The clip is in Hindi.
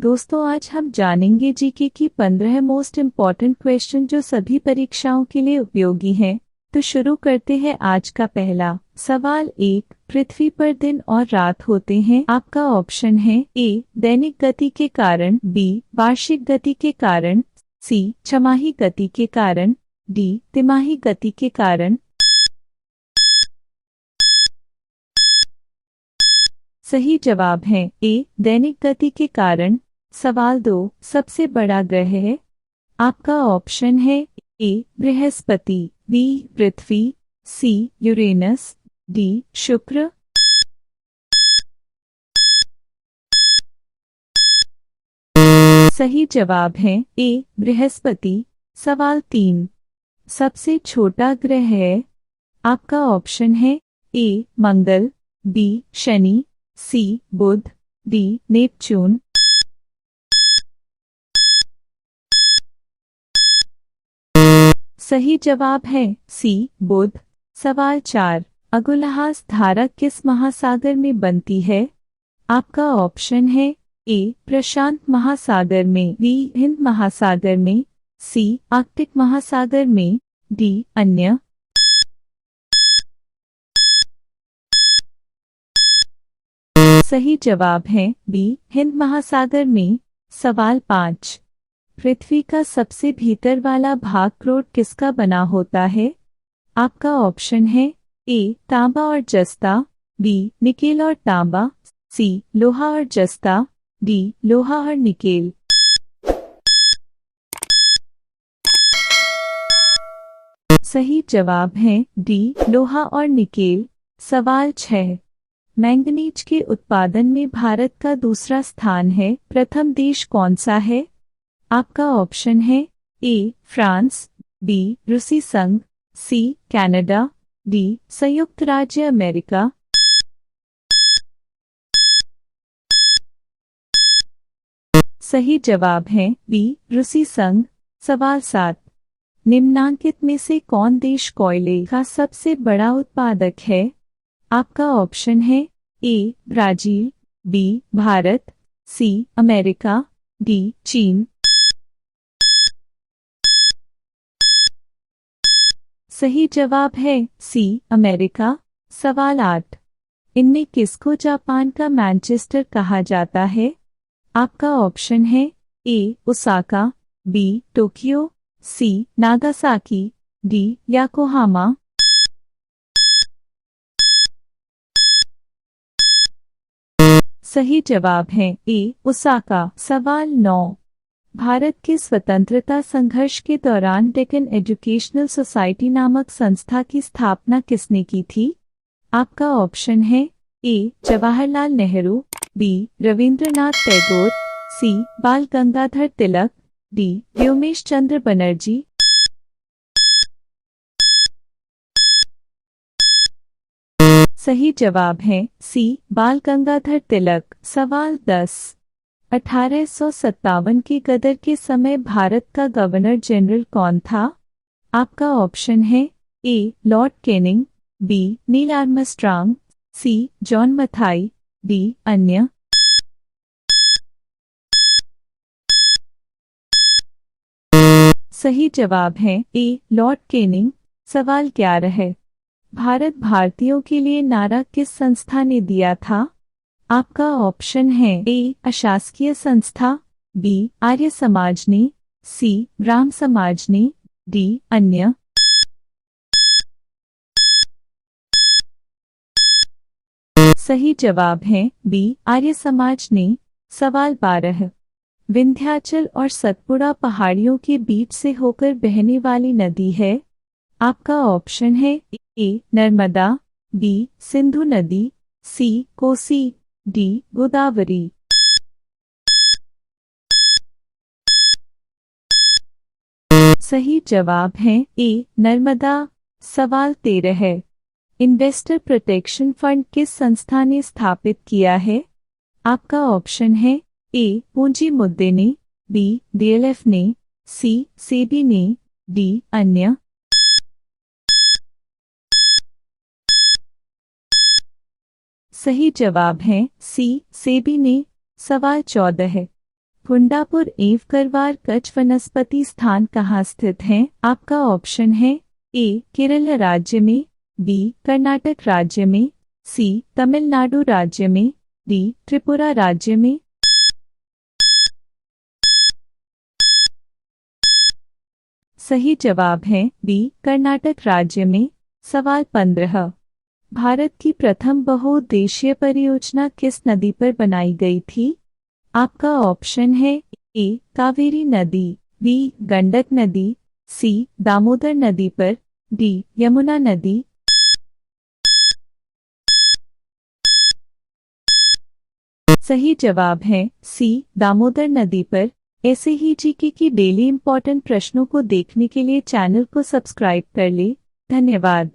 दोस्तों आज हम जानेंगे जीके की 15 मोस्ट इम्पॉर्टेंट क्वेश्चन जो सभी परीक्षाओं के लिए उपयोगी हैं। तो शुरू करते हैं आज का पहला सवाल। 1, पृथ्वी पर दिन और रात होते हैं। आपका ऑप्शन है ए दैनिक गति के कारण, बी वार्षिक गति के कारण, सी छमाही गति के कारण, डी तिमाही गति के कारण। सही जवाब है ए दैनिक गति के कारण। सवाल 2, सबसे बड़ा ग्रह है। आपका ऑप्शन है ए बृहस्पति, बी पृथ्वी, सी यूरेनस, डी शुक्र। सही जवाब है ए बृहस्पति। सवाल 3, सबसे छोटा ग्रह है। आपका ऑप्शन है ए मंगल, बी शनि, सी बुध, डी नेपच्यून। सही जवाब है सी बुध। सवाल 4, अगुलहास धारा किस महासागर में बनती है। आपका ऑप्शन है ए प्रशांत महासागर में, बी हिंद महासागर में, सी आर्कटिक महासागर में, डी अन्य। सही जवाब है बी हिंद महासागर में। सवाल 5, पृथ्वी का सबसे भीतर वाला भाग क्रोट किसका बना होता है। आपका ऑप्शन है ए तांबा और जस्ता, बी निकेल और तांबा, सी लोहा और जस्ता, डी लोहा और निकेल। सही जवाब है डी लोहा और निकेल। सवाल 6, मैंगनीज के उत्पादन में भारत का दूसरा स्थान है। प्रथम देश कौन सा है। आपका ऑप्शन है ए फ्रांस, बी रूसी संघ, सी कनाडा, डी संयुक्त राज्य अमेरिका। सही जवाब है बी रूसी संघ। सवाल 7, निम्नांकित में से कौन देश कोयले का सबसे बड़ा उत्पादक है। आपका ऑप्शन है A Brazil, B Bharat, C America, D चीन। सही जवाब है सी अमेरिका। सवाल 8, इनमें किसको जापान का मैनचेस्टर कहा जाता है। आपका ऑप्शन है ए ओसाका, बी टोक्यो, सी नागासाकी, डी याकोहामा। सही जवाब है ए ओसाका। सवाल 9, भारत के स्वतंत्रता संघर्ष के दौरान डेक्कन एजुकेशनल सोसाइटी नामक संस्था की स्थापना किसने की थी। आपका ऑप्शन है ए जवाहरलाल नेहरू, बी रविंद्रनाथ टैगोर, सी बाल गंगाधर तिलक, डी व्योमेश चंद्र बनर्जी। सही जवाब है सी बाल गंगाधर तिलक। सवाल 10, 1857 की गदर के समय भारत का गवर्नर जनरल कौन था। आपका ऑप्शन है A Lord Canning, B Neil Armstrong, C John Mathai, D अन्य। सही जवाब है ए लॉर्ड कैनिंग। सवाल 11 है, भारत भारतीयों के लिए नारा किस संस्था ने दिया था। आपका ऑप्शन है ए अशासकीय संस्था, बी आर्य समाज ने, सी ब्राह्म समाज ने, डी अन्य। सही जवाब है बी आर्य समाज ने। सवाल 12, विंध्याचल और सतपुड़ा पहाड़ियों के बीच से होकर बहने वाली नदी है। आपका ऑप्शन है ए नर्मदा, बी सिंधु नदी, सी कोसी, डी गोदावरी। सही जवाब है ए नर्मदा। सवाल 13 है, इन्वेस्टर प्रोटेक्शन फंड किस संस्था ने स्थापित किया है। आपका ऑप्शन है ए पूंजी मुद्दे ने, बी डीएलएफ ने, सी सेबी ने, डी अन्य। सही जवाब है सी सेबी ने। सवाल 14 है, कुंडापुर एवं करवार कच्छ वनस्पति स्थान कहाँ स्थित है? आपका ऑप्शन है ए केरल राज्य में, बी कर्नाटक राज्य में, सी तमिलनाडु राज्य में, डी त्रिपुरा राज्य में। सही जवाब है बी कर्नाटक राज्य में। सवाल 15। भारत की प्रथम बहुउद्देशीय परियोजना किस नदी पर बनाई गई थी? आपका ऑप्शन है ए कावेरी नदी, बी गंडक नदी, सी दामोदर नदी पर, डी यमुना नदी। सही जवाब है सी दामोदर नदी पर। ऐसे ही जीके की डेली इंपॉर्टेंट प्रश्नों को देखने के लिए चैनल को सब्सक्राइब कर ले। धन्यवाद।